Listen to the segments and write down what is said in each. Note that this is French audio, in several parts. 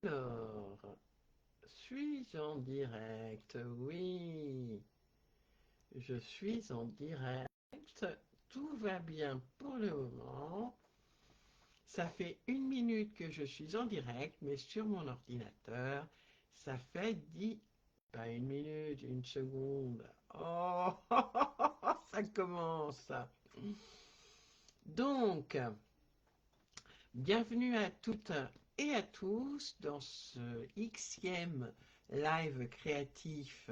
Alors, suis-je en direct? Oui, je suis en direct. Tout va bien pour le moment. Ça fait 1 minute que je suis en direct, mais sur mon ordinateur, ça fait 10, pas 1 minute, 1 seconde. Oh, ça commence. Donc, bienvenue à toutes et à tous dans ce Xème live créatif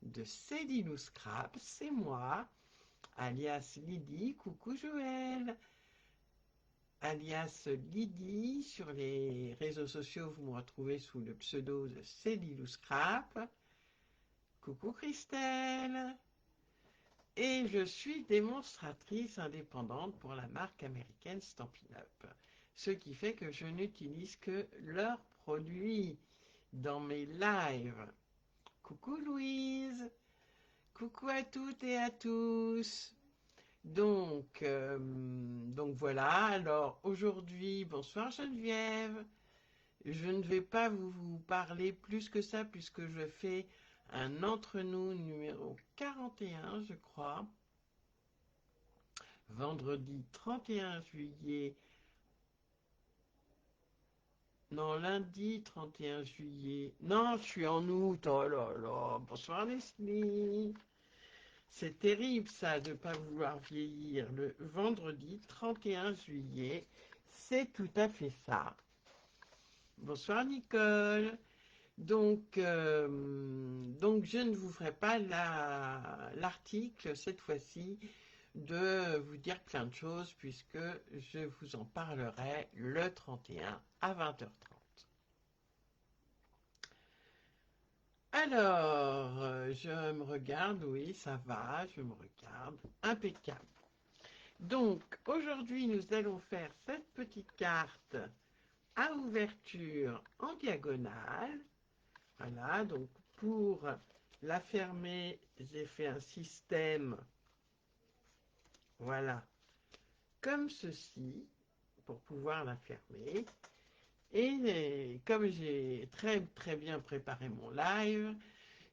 de Céline Scrap. C'est moi, alias Lydie. Coucou Joël, alias Lydie. Sur les réseaux sociaux, vous me retrouvez sous le pseudo de Céline Scrap. Coucou Christelle. Et je suis démonstratrice indépendante pour la marque américaine Stampin' Up. Ce qui fait que je n'utilise que leurs produits dans mes lives. Coucou Louise, coucou à toutes et à tous. Donc voilà, alors aujourd'hui, bonsoir Geneviève. Je ne vais pas vous parler plus que ça puisque je fais un entre-nous numéro 41, je crois, vendredi 31 juillet. Non, lundi 31 juillet. Non, je suis en août. Oh là là. Bonsoir Leslie. C'est terrible ça de ne pas vouloir vieillir. Le vendredi 31 juillet, c'est tout à fait ça. Bonsoir Nicole. Donc je ne vous ferai pas l'article cette fois-ci de vous dire plein de choses puisque je vous en parlerai le 31 à 20h30. Alors, je me regarde, oui, ça va, je me regarde, impeccable. Donc, aujourd'hui, nous allons faire cette petite carte à ouverture en diagonale. Voilà, donc pour la fermer, j'ai fait un système, voilà, comme ceci, pour pouvoir la fermer. Et comme j'ai très très bien préparé mon live,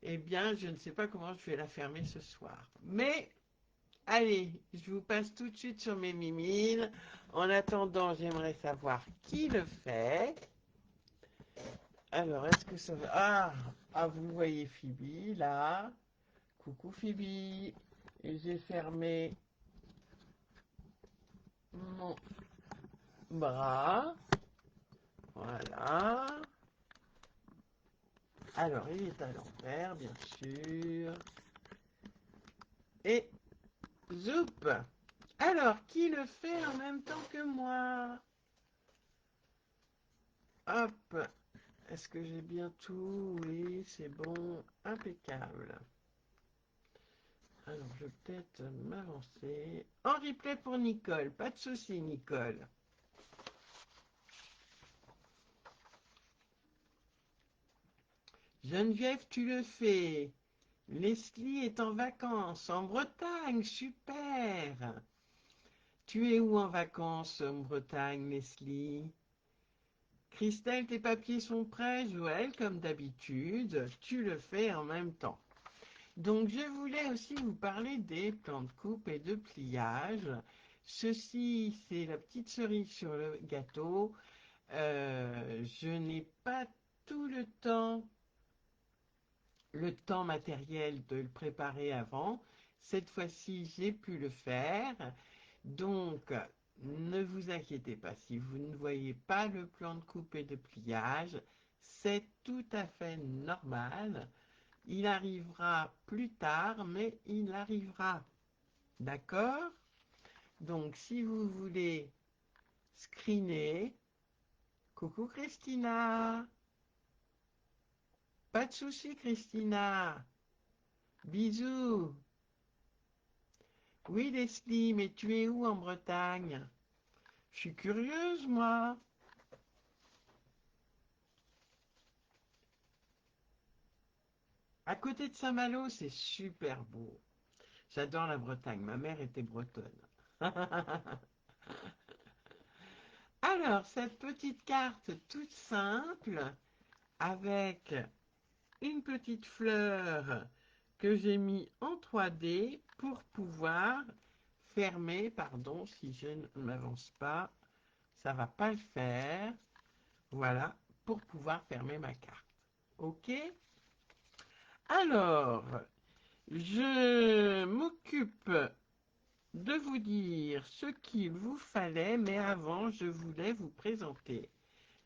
eh bien, je ne sais pas comment je vais la fermer ce soir. Mais, allez, je vous passe tout de suite sur mes mimines. En attendant, j'aimerais savoir qui le fait. Alors, est-ce que ça va... vous voyez Phoebe, là. Coucou Phoebe. Et j'ai fermé mon bras. Voilà. Alors, il est à l'envers, bien sûr. Et zoup. Alors, qui le fait en même temps que moi? Hop. Est-ce que j'ai bien tout? Oui, c'est bon. Impeccable. Alors, je vais peut-être m'avancer. En replay pour Nicole. Pas de souci, Nicole. Geneviève, tu le fais. Leslie est en vacances en Bretagne. Super. Tu es où en vacances en Bretagne, Leslie? Christelle, tes papiers sont prêts. Joël, comme d'habitude, tu le fais en même temps. Donc, je voulais aussi vous parler des plans de coupe et de pliage. Ceci, c'est la petite cerise sur le gâteau. Je n'ai pas tout le temps matériel de le préparer avant. Cette fois-ci, j'ai pu le faire. Donc, ne vous inquiétez pas, si vous ne voyez pas le plan de coupe et de pliage, c'est tout à fait normal. Il arrivera plus tard, mais il arrivera. D'accord? Donc, si vous voulez screener, coucou Christina, pas de souci Christina, bisous. Oui Leslie, mais tu es où en Bretagne? Je suis curieuse, moi. À côté de Saint-Malo, c'est super beau. J'adore la Bretagne, ma mère était bretonne. Alors, cette petite carte toute simple, avec une petite fleur que j'ai mis en 3D pour pouvoir fermer, pardon, si je ne m'avance pas, ça va pas le faire, voilà, pour pouvoir fermer ma carte. Ok? Alors, je m'occupe de vous dire ce qu'il vous fallait, mais avant, je voulais vous présenter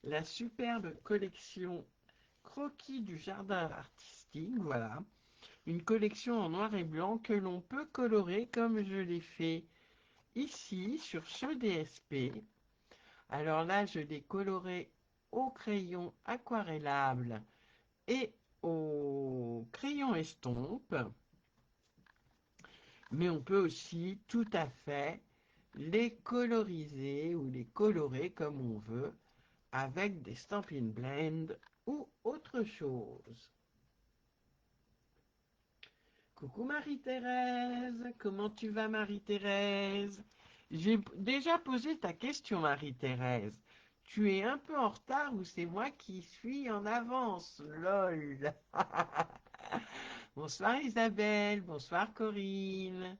la superbe collection Croquis du jardin artistique, voilà, une collection en noir et blanc que l'on peut colorer comme je l'ai fait ici sur ce DSP. Alors là, je l'ai coloré au crayon aquarellable et au crayon estompe, mais on peut aussi tout à fait les coloriser ou les colorer comme on veut avec des Stampin' Blend ou autre chose. Coucou Marie-Thérèse, comment tu vas Marie-Thérèse? J'ai déjà posé ta question Marie-Thérèse. Tu es un peu en retard ou c'est moi qui suis en avance? Lol. Bonsoir Isabelle, bonsoir Corinne.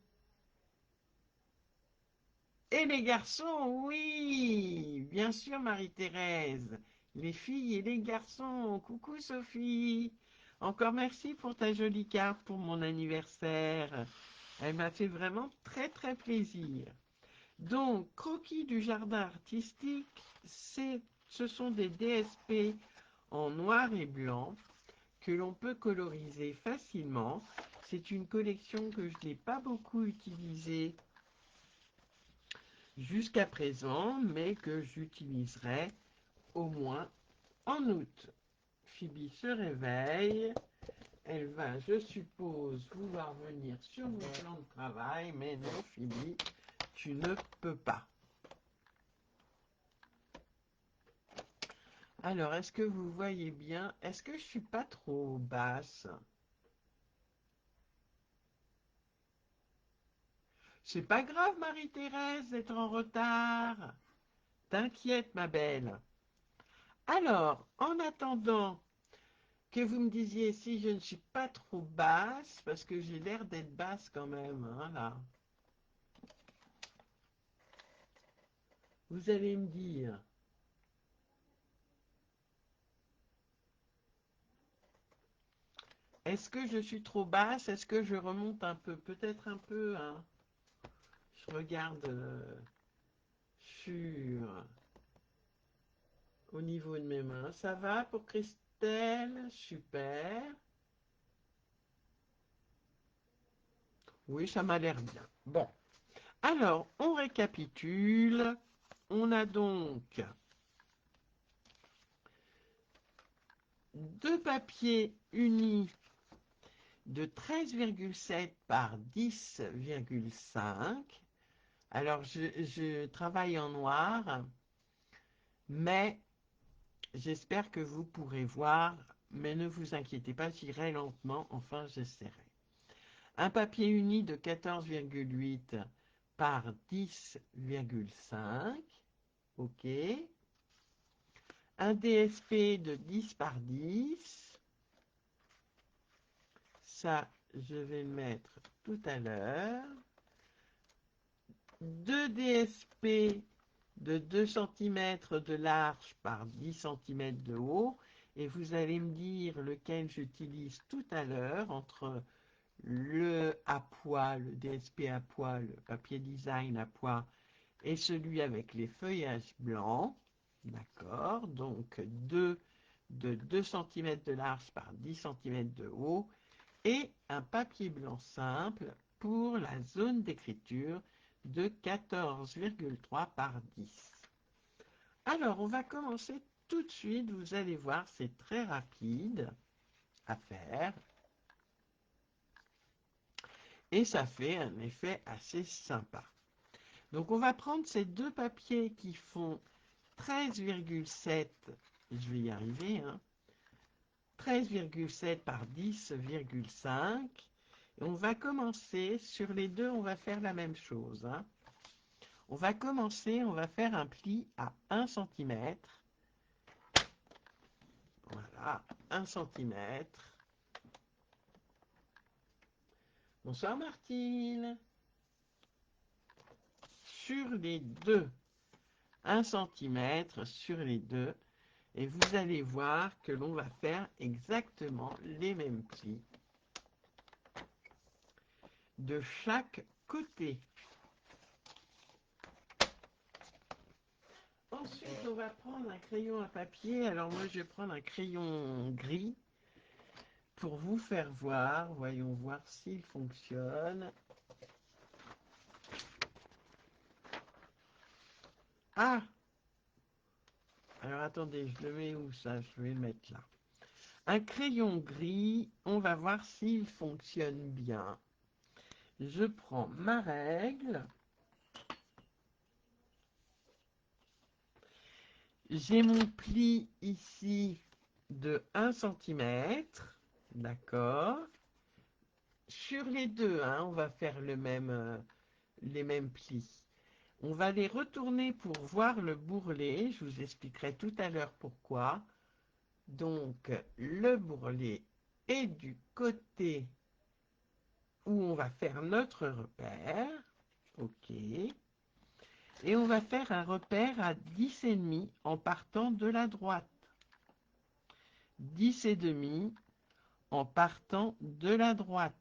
Et les garçons, oui, bien sûr Marie-Thérèse. Les filles et les garçons, coucou Sophie. Encore merci pour ta jolie carte pour mon anniversaire. Elle m'a fait vraiment très très plaisir. Donc, croquis du jardin artistique, ce sont des DSP en noir et blanc que l'on peut coloriser facilement. C'est une collection que je n'ai pas beaucoup utilisée jusqu'à présent, mais que j'utiliserai au moins en août. Phoebe se réveille. Elle va, je suppose, vouloir venir sur mon plan de travail, mais non, Phoebe, tu ne peux pas. Alors, est-ce que vous voyez bien? Est-ce que je suis pas trop basse? C'est pas grave, Marie-Thérèse, d'être en retard. T'inquiète, ma belle. Alors, en attendant que vous me disiez si je ne suis pas trop basse, parce que j'ai l'air d'être basse quand même, hein, là. Vous allez me dire, est-ce que je suis trop basse? Est-ce que je remonte un peu? Peut-être un peu, hein. Je regarde sur au niveau de mes mains. Ça va pour Christelle? Super. Oui, ça m'a l'air bien. Bon. Alors, on récapitule. On a donc deux papiers unis de 13,7 par 10,5. Alors, je travaille en noir, mais j'espère que vous pourrez voir, mais ne vous inquiétez pas, j'irai lentement, enfin j'essaierai. Un papier uni de 14,8 par 10,5, ok. Un DSP de 10 par 10, ça je vais le mettre tout à l'heure. Deux DSP de 2 cm de large par 10 cm de haut, et vous allez me dire lequel j'utilise tout à l'heure entre le à pois, le DSP à pois, le papier design à pois et celui avec les feuillages blancs. D'accord, donc deux de 2 cm de large par 10 cm de haut et un papier blanc simple pour la zone d'écriture de 14,3 par 10. Alors, on va commencer tout de suite. Vous allez voir, c'est très rapide à faire. Et ça fait un effet assez sympa. Donc, on va prendre ces deux papiers qui font 13,7, je vais y arriver, hein, 13,7 par 10,5. Et on va commencer sur les deux, on va faire la même chose, hein. On va commencer, on va faire un pli à 1 centimètre. Voilà, 1 centimètre. Bonsoir Martine. Sur les deux, 1 centimètre sur les deux. Et vous allez voir que l'on va faire exactement les mêmes plis de chaque côté. Ensuite, on va prendre un crayon à papier. Alors moi, je vais prendre un crayon gris pour vous faire voir. Voyons voir s'il fonctionne. Ah! Alors attendez, je le mets où ça? Je vais le mettre là. Un crayon gris, on va voir s'il fonctionne bien. Je prends ma règle. J'ai mon pli ici de 1 centimètre. D'accord. Sur les deux, hein, on va faire les mêmes plis. On va les retourner pour voir le bourrelet. Je vous expliquerai tout à l'heure pourquoi. Donc, le bourrelet est du côté où on va faire notre repère. OK. Et on va faire un repère à 10,5 en partant de la droite. 10,5 en partant de la droite.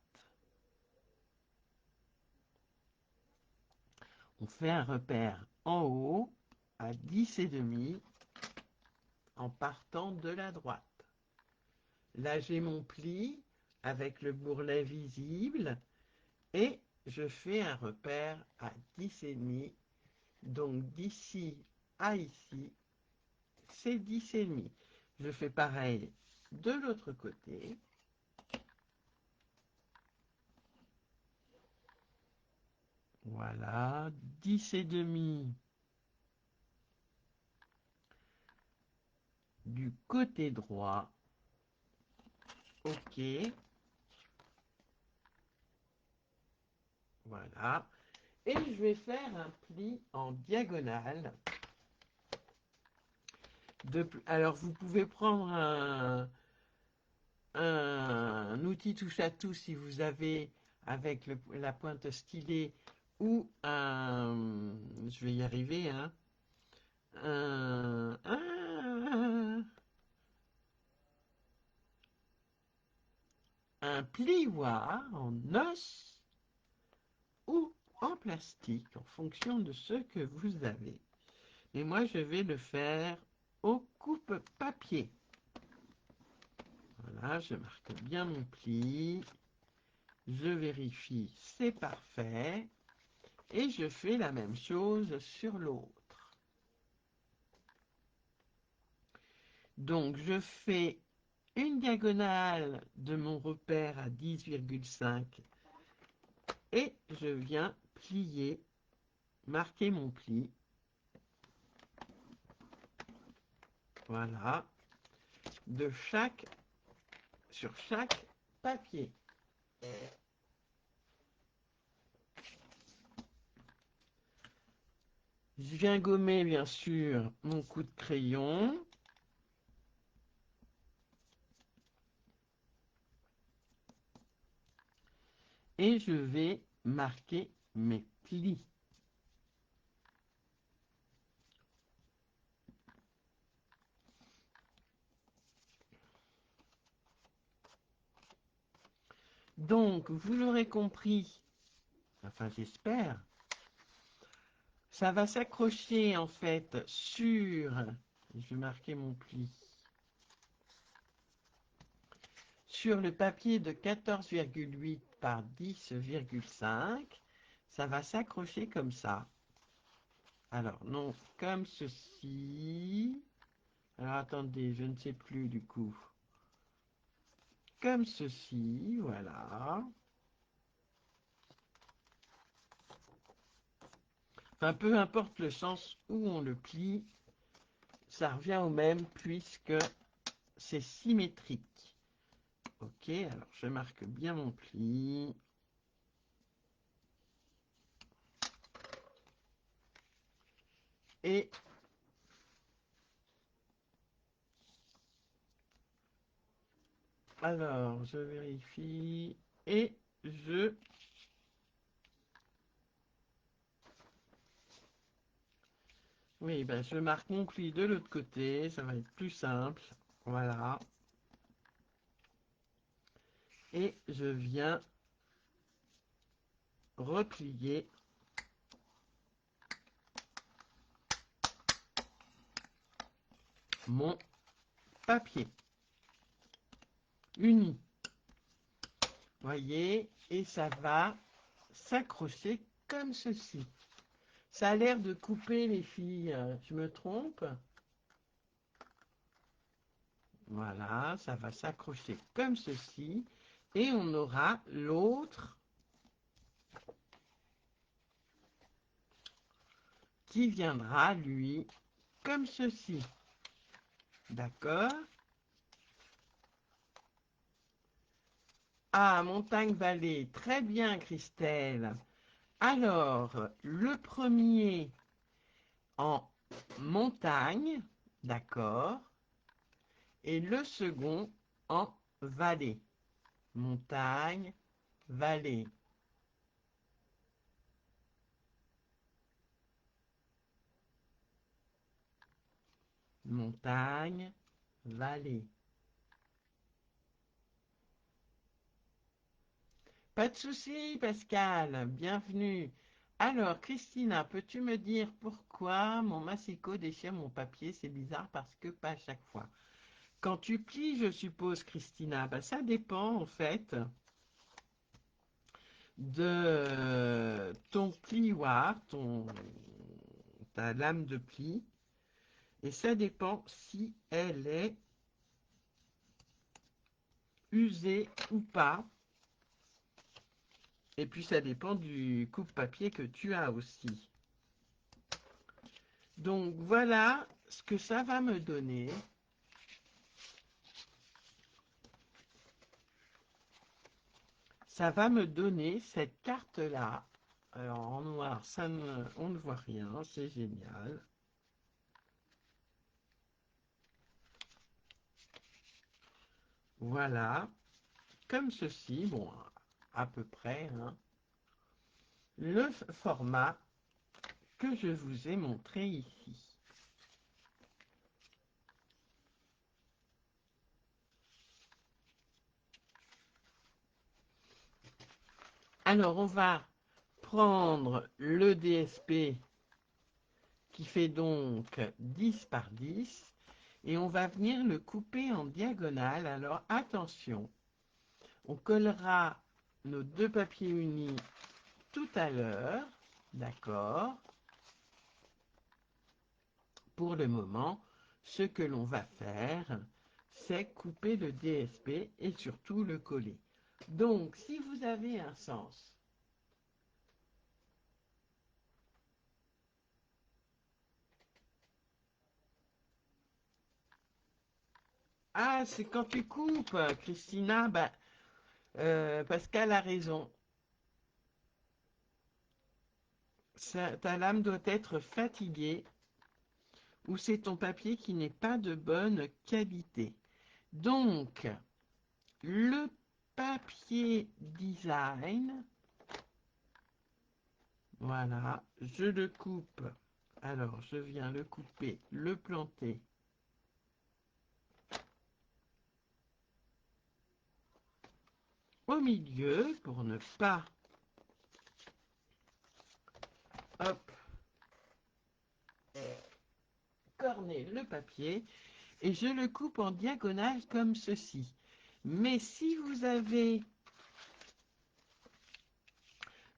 On fait un repère en haut à 10,5 en partant de la droite. Là, j'ai mon pli avec le bourrelet visible et je fais un repère à 10,5. Donc d'ici à ici, c'est 10,5. Je fais pareil de l'autre côté. Voilà, 10,5 du côté droit. OK. Voilà. Et je vais faire un pli en diagonale. Alors, vous pouvez prendre un outil touche à tout si vous avez avec la pointe stylet ou je vais y arriver, hein, un, un plioir en os ou en plastique en fonction de ce que vous avez. Et moi, je vais le faire au coupe-papier. Voilà, je marque bien mon pli. Je vérifie, c'est parfait. Et je fais la même chose sur l'autre. Donc, je fais une diagonale de mon repère à 10,5 et je viens plier, marquer mon pli. Voilà. Sur chaque papier. Je viens gommer, bien sûr, mon coup de crayon. Et je vais marquer mes plis. Donc, vous l'aurez compris, enfin j'espère, ça va s'accrocher en fait sur, je vais marquer mon pli, sur le papier de 14,8 par 10,5, ça va s'accrocher comme ça. Alors non, comme ceci. Alors attendez, je ne sais plus du coup. Comme ceci, voilà. Enfin, peu importe le sens où on le plie, ça revient au même puisque c'est symétrique. Ok, alors je marque bien mon pli. Et alors, je vérifie et je... Oui, ben, je marque mon pli de l'autre côté, ça va être plus simple. Voilà. Et je viens replier mon papier uni. Voyez, et ça va s'accrocher comme ceci. Ça a l'air de couper les filles, je me trompe? Voilà, ça va s'accrocher comme ceci. Et on aura l'autre qui viendra, lui, comme ceci. D'accord? Ah, montagne-vallée. Très bien, Christelle. Alors, le premier en montagne, d'accord, et le second en vallée. Montagne, vallée. Montagne, vallée. Pas de souci, Pascal. Bienvenue. Alors, Christina, peux-tu me dire pourquoi mon massicot déchire mon papier? C'est bizarre parce que pas à chaque fois. Quand tu plies, je suppose, Christina, ben, ça dépend en fait de ton plioir, ta lame de pli, et ça dépend si elle est usée ou pas. Et puis ça dépend du coupe-papier que tu as aussi. Donc voilà ce que ça va me donner. Ça va me donner cette carte-là. Alors en noir, on ne voit rien, c'est génial. Voilà, comme ceci, bon, à peu près, hein, le format que je vous ai montré ici. Alors on va prendre le DSP qui fait donc 10 par 10 et on va venir le couper en diagonale. Alors attention, on collera nos deux papiers unis tout à l'heure, d'accord? Pour le moment, ce que l'on va faire, c'est couper le DSP et surtout le coller. Donc, si vous avez un sens, ah, c'est quand tu coupes, Christina, bah, Pascal a raison. Ta lame doit être fatiguée ou c'est ton papier qui n'est pas de bonne qualité. Donc, le papier design, voilà, je le coupe. Alors, je viens le couper, le planter au milieu pour ne pas, hop, corner le papier et je le coupe en diagonale comme ceci. Mais si vous avez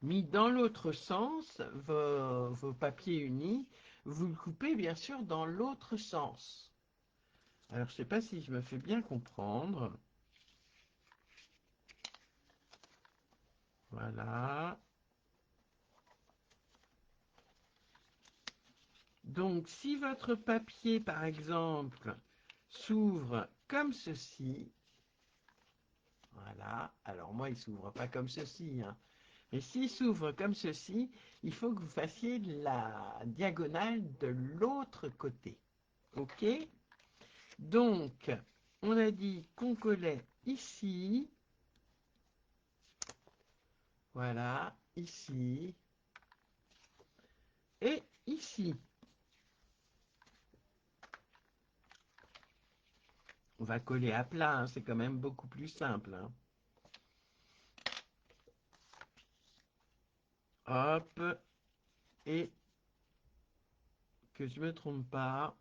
mis dans l'autre sens vos papiers unis, vous le coupez bien sûr dans l'autre sens. Alors, je ne sais pas si je me fais bien comprendre. Voilà. Donc, si votre papier, par exemple, s'ouvre comme ceci, voilà. Alors, moi, il ne s'ouvre pas comme ceci, hein. Et s'il s'ouvre comme ceci, il faut que vous fassiez la diagonale de l'autre côté. OK? Donc, on a dit qu'on collait ici. Voilà, ici. Et ici. On va coller à plat, hein, c'est quand même beaucoup plus simple. Hein. Hop. Et que je ne me trompe pas.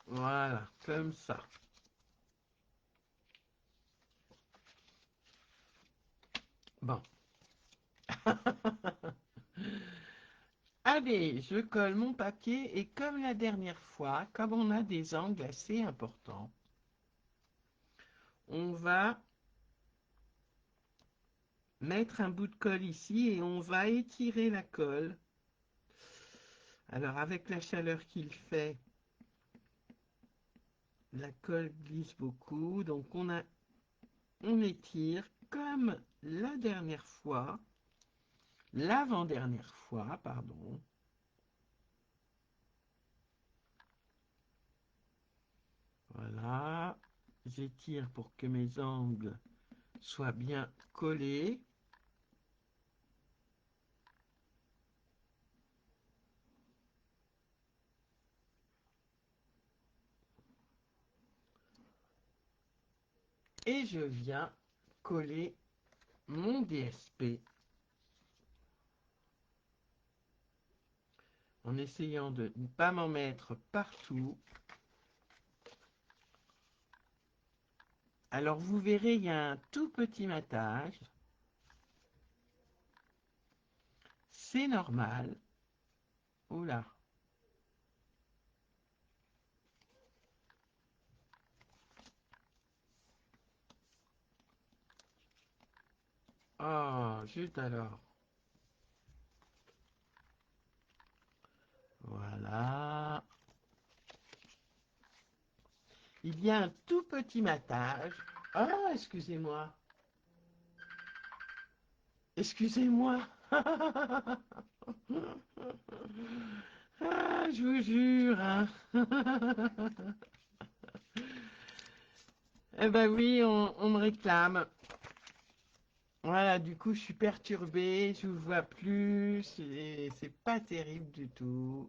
Voilà, comme ça. Bon. Allez, je colle mon papier et comme la dernière fois, comme on a des angles assez importants, on va mettre un bout de colle ici et on va étirer la colle. Alors avec la chaleur qu'il fait, la colle glisse beaucoup, donc on étire comme la dernière fois, l'avant-dernière fois, pardon. Voilà, j'étire pour que mes angles soient bien collés. Et je viens coller mon DSP en essayant de ne pas m'en mettre partout. Alors vous verrez, il y a un tout petit matage. C'est normal. Oula. Oh, zut alors. Voilà. Il y a un tout petit matage. Ah, excusez-moi. Excusez-moi. Ah, je vous jure. Hein. Eh ben oui, on me réclame. Voilà, du coup, je suis perturbée, je vous vois plus, c'est pas terrible du tout.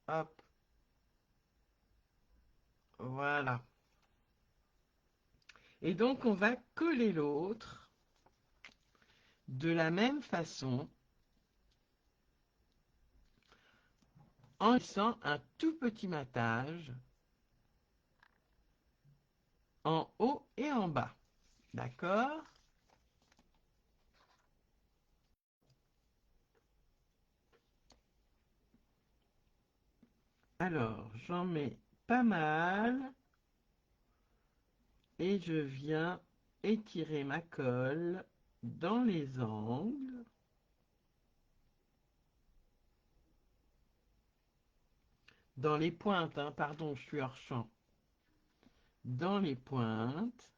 Hop, voilà. Et donc, on va coller l'autre de la même façon en laissant un tout petit matage en haut et en bas. D'accord? Alors, j'en mets pas mal et je viens étirer ma colle dans les angles. Dans les pointes, hein, pardon, je suis hors champ. Dans les pointes.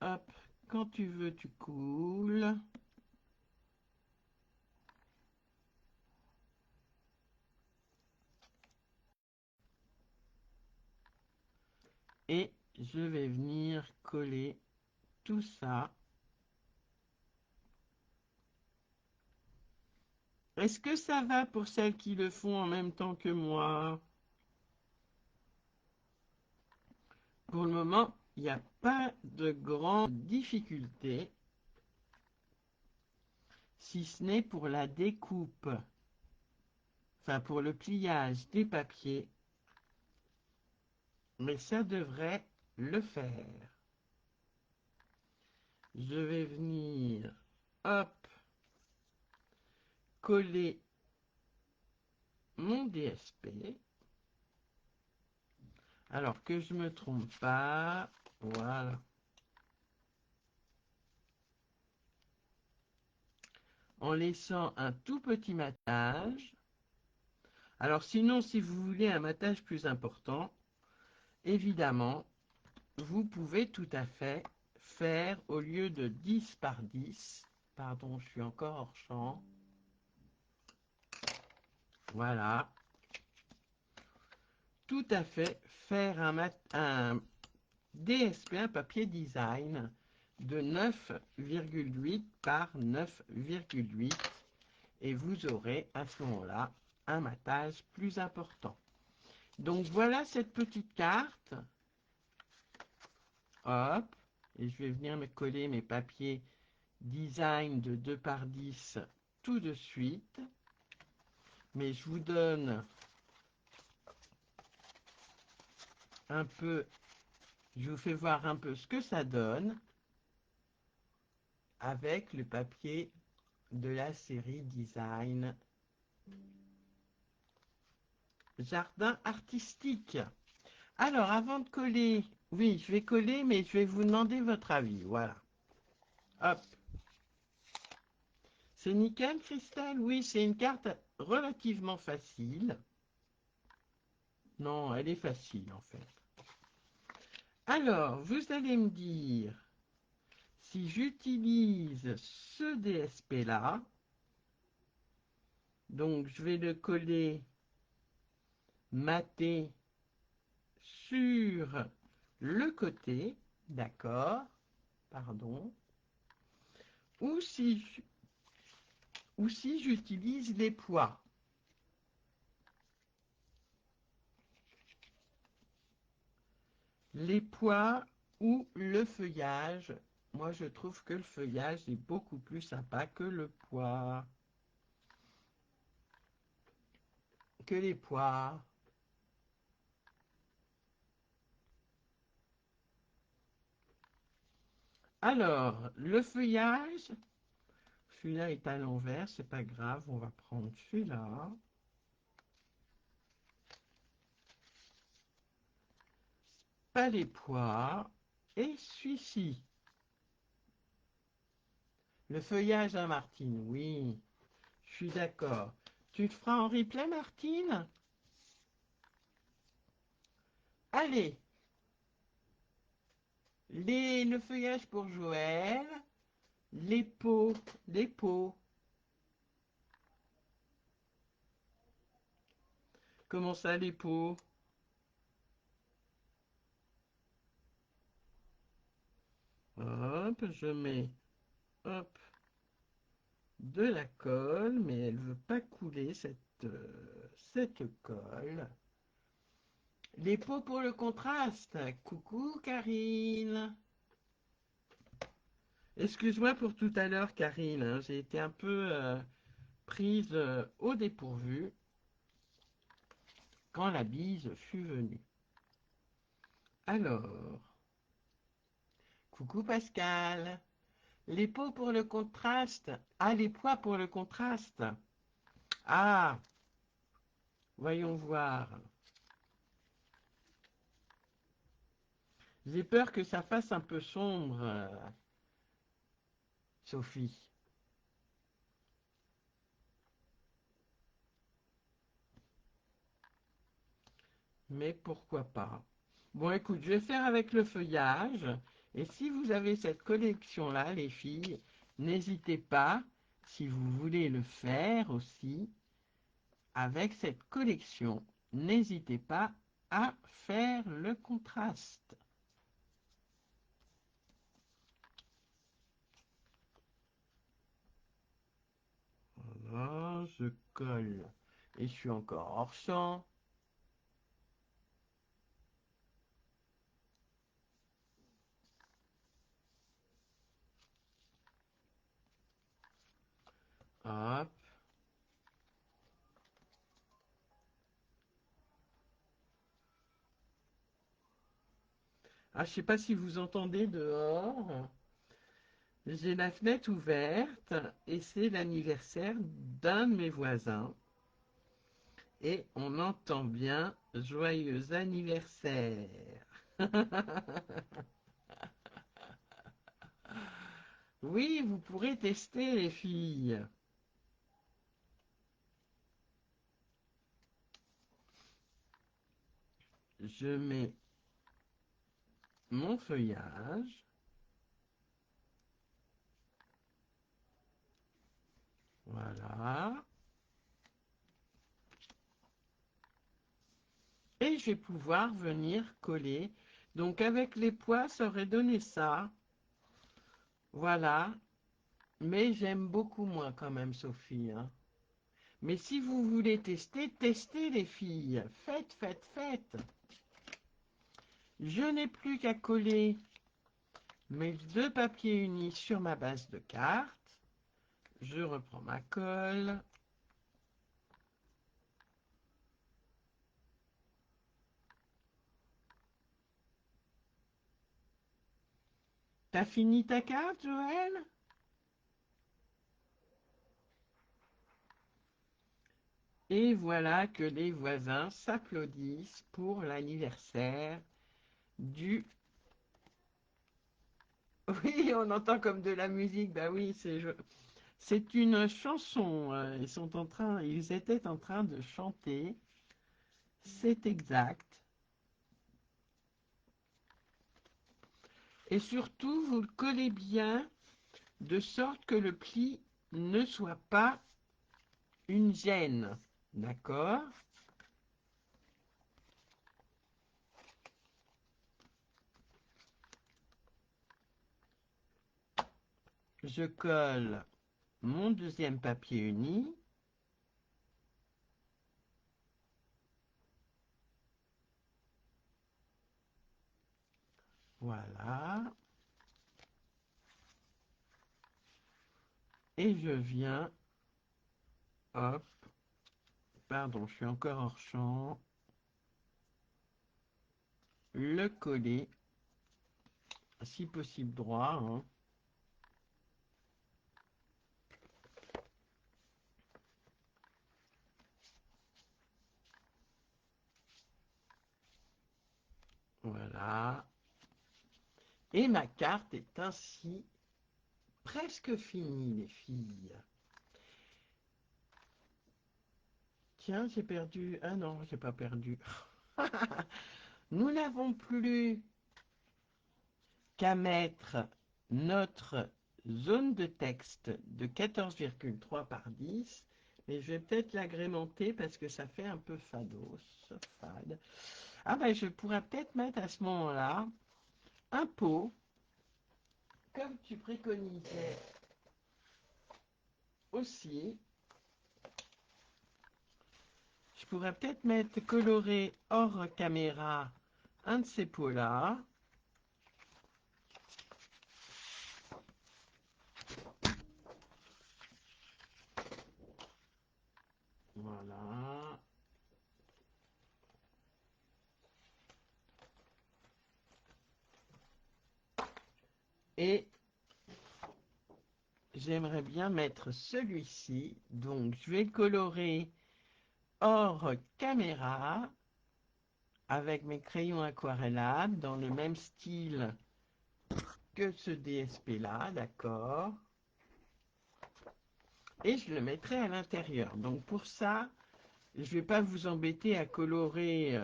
Hop, quand tu veux, tu coules. Et je vais venir coller tout ça. Est-ce que ça va pour celles qui le font en même temps que moi? Pour le moment, il n'y a pas de grande difficulté, si ce n'est pour la découpe, enfin pour le pliage des papiers, mais ça devrait le faire. Je vais venir, hop, coller mon DSP. Alors que je me trompe pas, voilà. En laissant un tout petit matage, Alors sinon, si vous voulez un matage plus important, évidemment, vous pouvez tout à fait faire au lieu de 10 par 10, pardon, je suis encore hors champ, voilà, tout à fait faire un DSP, un papier design de 9,8 par 9,8 et vous aurez à ce moment-là un matage plus important. Donc voilà cette petite carte. Hop, et je vais venir me coller mes papiers design de 2 par 10 tout de suite. Mais je vous donne un peu, je vous fais voir un peu ce que ça donne avec le papier de la série design jardin artistique. Alors, avant de coller, oui, je vais coller, mais je vais vous demander votre avis. Voilà. Hop. C'est nickel, Christelle? Oui, c'est une carte relativement facile. Non, elle est facile, en fait. Alors, vous allez me dire, si j'utilise ce DSP-là, donc je vais le coller maté sur le côté, d'accord, pardon, ou si j'utilise les poids. Les poids ou le feuillage, moi je trouve que le feuillage est beaucoup plus sympa que le poids, que les pois. Alors, le feuillage, celui-là est à l'envers, c'est pas grave, on va prendre celui-là. Pas les pois. Et celui-ci. Le feuillage à Martine, oui, je suis d'accord. Tu te feras en replay, Martine? Allez, le feuillage pour Joël, les pots, les pots. Comment ça, les pots? Hop, je mets, hop, de la colle, mais elle veut pas couler cette colle. Les pots pour le contraste. Coucou, Karine. Excuse-moi pour tout à l'heure, Karine, hein, j'ai été un peu prise au dépourvu quand la bise fut venue. Alors, coucou Pascal. Les pots pour le contraste. Ah, les pois pour le contraste. Ah, voyons voir. J'ai peur que ça fasse un peu sombre, Sophie. Mais pourquoi pas? Bon, écoute, je vais faire avec le feuillage. Et si vous avez cette collection-là, les filles, n'hésitez pas, si vous voulez le faire aussi, avec cette collection, n'hésitez pas à faire le contraste. Voilà, je colle. Et je suis encore hors champ. Hop. Ah, je sais pas si vous entendez dehors. J'ai la fenêtre ouverte et c'est l'anniversaire d'un de mes voisins. Et on entend bien joyeux anniversaire. Oui, vous pourrez tester les filles. je mets mon feuillage. Voilà. Et je vais pouvoir venir coller. Donc avec les pois, ça aurait donné ça. Voilà. Mais j'aime beaucoup moins quand même, Sophie, hein. Mais si vous voulez tester, testez les filles. Faites, faites, faites. Je n'ai plus qu'à coller mes deux papiers unis sur ma base de cartes. Je reprends ma colle. T'as fini ta carte, Joël? Et voilà que les voisins s'applaudissent pour l'anniversaire du... Oui, on entend comme de la musique. Bah oui, c'est une chanson. Ils étaient en train de chanter. C'est exact. Et surtout, vous le collez bien de sorte que le pli ne soit pas une gêne. D'accord? Je colle mon deuxième papier uni. Voilà. Et je viens, hop, pardon, je suis encore hors champ, le coller, si possible droit, hein. Voilà. Et ma carte est ainsi presque finie, les filles. Tiens, j'ai perdu. Ah non, j'ai pas perdu. Nous n'avons plus qu'à mettre notre zone de texte de 14,3 par 10. Mais je vais peut-être l'agrémenter parce que ça fait un peu fados, fade. Ah ben je pourrais peut-être mettre à ce moment-là un pot, comme tu préconisais aussi. Je pourrais peut-être mettre coloré hors caméra un de ces pots-là. Voilà. Et j'aimerais bien mettre celui-ci. Donc je vais le colorer hors caméra avec mes crayons aquarellables dans le même style que ce DSP là, d'accord? Et je le mettrai à l'intérieur. Donc pour ça, je ne vais pas vous embêter à colorer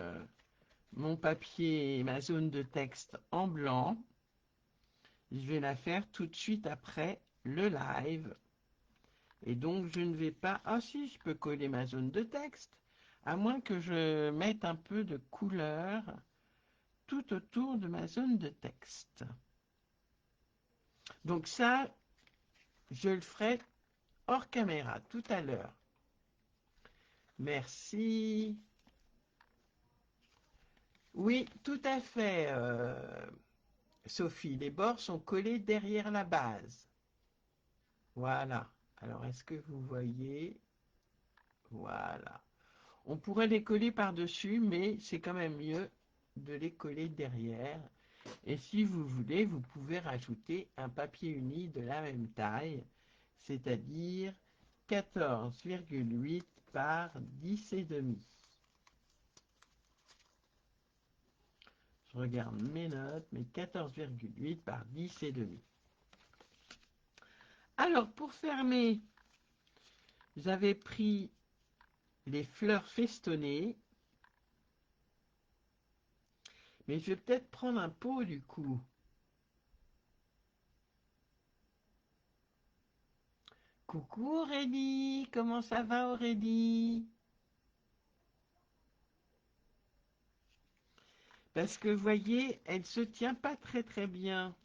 mon papier, ma zone de texte en blanc. Je vais la faire tout de suite après le live. Et donc je ne vais pas... Ah si, je peux coller ma zone de texte, à moins que je mette un peu de couleur tout autour de ma zone de texte. Donc ça, je le ferai hors caméra tout à l'heure. Merci. Oui, tout à fait, Sophie. Les bords sont collés derrière la base. Voilà. Alors, est-ce que vous voyez? Voilà. On pourrait les coller par-dessus, mais c'est quand même mieux de les coller derrière. Et si vous voulez, vous pouvez rajouter un papier uni de la même taille, c'est-à-dire 14,8 par 10 et demi. Je regarde mes notes, mais 14,8 par 10 et demi. Alors, pour fermer, j'avais pris les fleurs festonnées. Mais je vais peut-être prendre un pot du coup. Coucou Aurélie, comment ça va Aurélie? Parce que vous voyez, elle se tient pas très très bien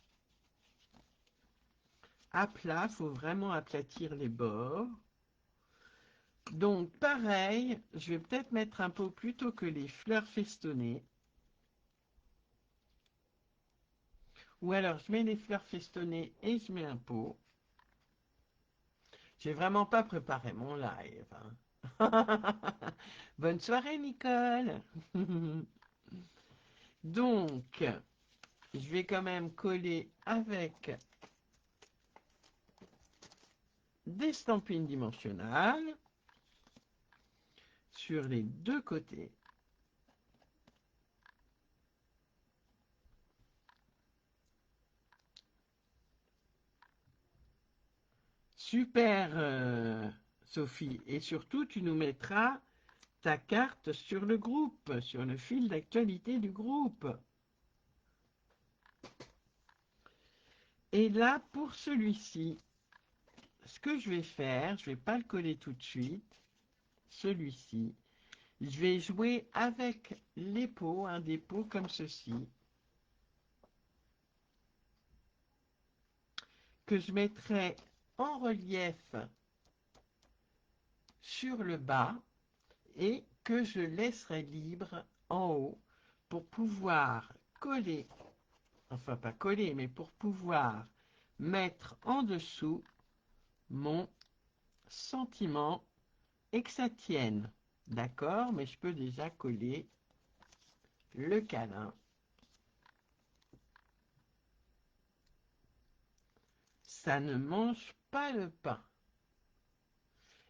à plat, faut vraiment aplatir les bords. Donc pareil, je vais peut-être mettre un pot plutôt que les fleurs festonnées. Ou alors je mets les fleurs festonnées et je mets un pot. J'ai vraiment pas préparé mon live, hein. Bonne soirée Nicole. Donc, je vais quand même coller avec des stampines dimensionnelles sur les deux côtés. Super, Sophie. Et surtout, tu nous mettras ta carte sur le groupe, sur le fil d'actualité du groupe. Et là, pour celui-ci, ce que je vais faire, je ne vais pas le coller tout de suite, celui-ci, je vais jouer avec les pots, un des pots comme ceci, que je mettrai en relief sur le bas et que je laisserai libre en haut pour pouvoir coller, enfin pas coller, mais pour pouvoir mettre en dessous mon sentiment et que ça tienne. D'accord? Mais je peux déjà coller le câlin. Ça ne mange pas le pain.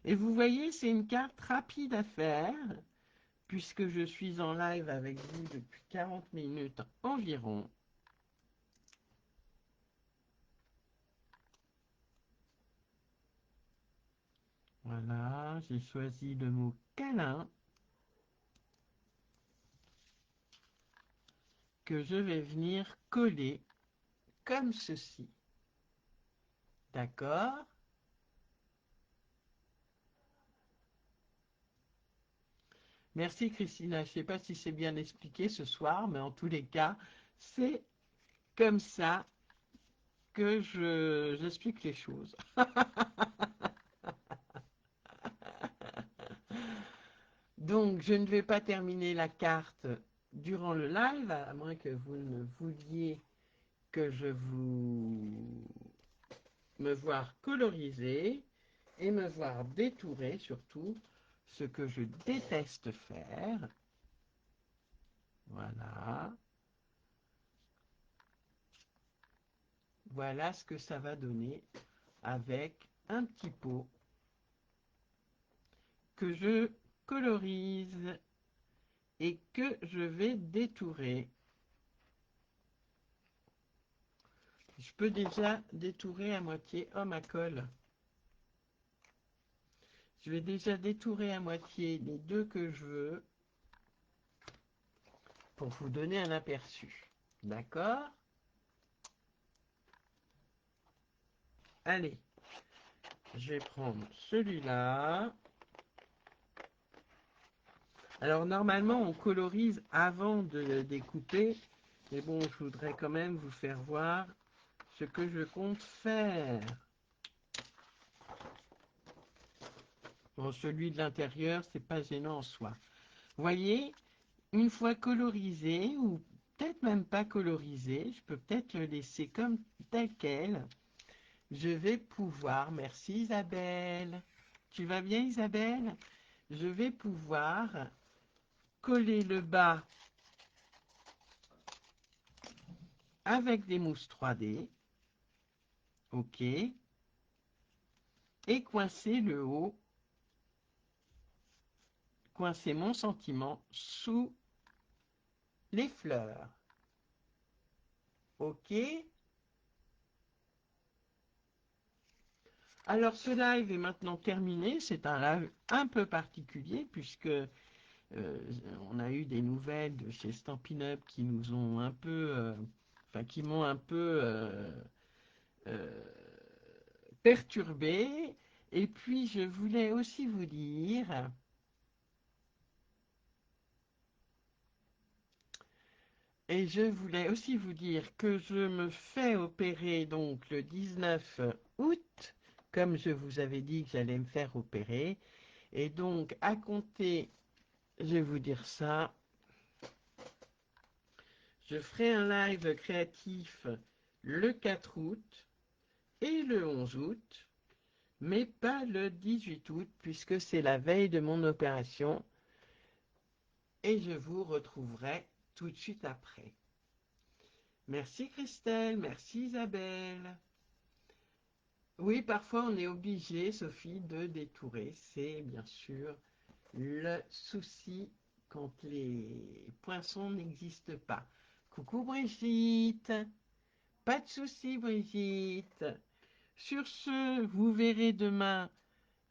Et vous voyez, c'est une carte rapide à faire, puisque je suis en live avec vous depuis 40 minutes environ. Voilà, j'ai choisi le mot câlin que je vais venir coller comme ceci. D'accord? Merci Christina. Je ne sais pas si c'est bien expliqué ce soir, mais en tous les cas, c'est comme ça que j'explique les choses. Donc, je ne vais pas terminer la carte durant le live, à moins que vous ne vouliez que je vous me voir coloriser et me voir détourer surtout, ce que je déteste faire. Voilà. Voilà ce que ça va donner avec un petit pot que je colorise et que je vais détourer. Je peux déjà détourer à moitié. Oh, ma colle. Je vais déjà détourer à moitié les deux que je veux pour vous donner un aperçu. D'accord? Allez, je vais prendre celui-là. Alors normalement, on colorise avant de le découper. Mais bon, je voudrais quand même vous faire voir ce que je compte faire. Bon, celui de l'intérieur, c'est pas gênant en soi. Vous voyez, une fois colorisé, ou peut-être même pas colorisé, je peux peut-être le laisser comme tel quel. Je vais pouvoir, merci Isabelle. Tu vas bien Isabelle? Je vais pouvoir coller le bas avec des mousses 3D. OK. Et coincer le haut, coincer mon sentiment sous les fleurs. OK. Alors ce live est maintenant terminé. C'est un live un peu particulier puisque euh, on a eu des nouvelles de chez Stampin' Up qui nous ont un peu, enfin qui m'ont un peu euh, perturbé. Et puis je voulais aussi vous dire, que je me fais opérer donc le 19 août, comme je vous avais dit que j'allais me faire opérer. Et donc à compter, je vais vous dire ça, je ferai un live créatif le 4 août et le 11 août, mais pas le 18 août puisque c'est la veille de mon opération et je vous retrouverai tout de suite après. Merci Christelle, merci Isabelle. Oui, parfois on est obligé, Sophie, de détourer. C'est bien sûr le souci quand les poinçons n'existent pas. Coucou Brigitte, pas de souci Brigitte. Sur ce, vous verrez demain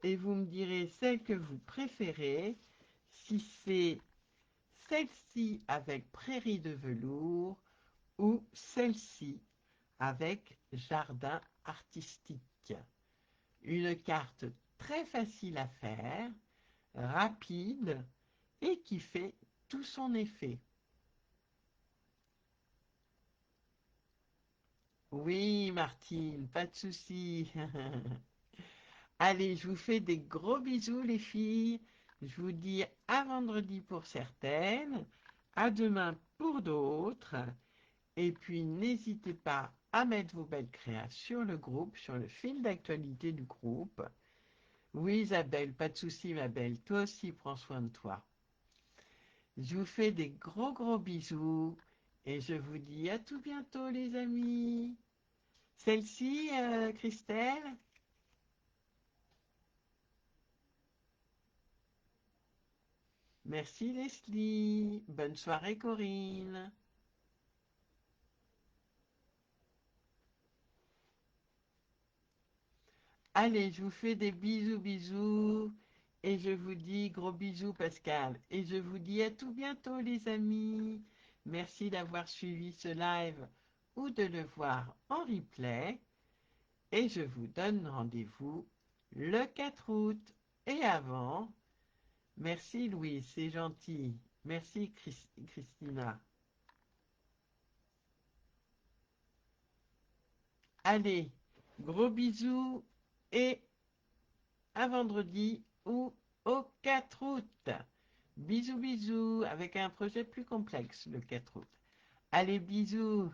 et vous me direz celle que vous préférez, si c'est celle-ci avec prairie de velours ou celle-ci avec jardin artistique. Une carte très facile à faire, rapide et qui fait tout son effet. Oui, Martine, pas de souci. Allez, je vous fais des gros bisous, les filles. Je vous dis à vendredi pour certaines, à demain pour d'autres. Et puis, n'hésitez pas à mettre vos belles créas sur le groupe, sur le fil d'actualité du groupe. Oui, Isabelle, pas de souci, ma belle. Toi aussi, prends soin de toi. Je vous fais des gros gros bisous et je vous dis à tout bientôt, les amis. Celle-ci, Christelle? Merci, Leslie. Bonne soirée, Corinne. Allez, je vous fais des bisous, bisous. Et je vous dis gros bisous, Pascal. Et je vous dis à tout bientôt, les amis. Merci d'avoir suivi ce live ou de le voir en replay. Et je vous donne rendez-vous le 4 août. Et avant, merci Louise, c'est gentil. Merci Christina. Allez, gros bisous et à vendredi ou au 4 août. Bisous, bisous, avec un projet plus complexe le 4 août. Allez, bisous.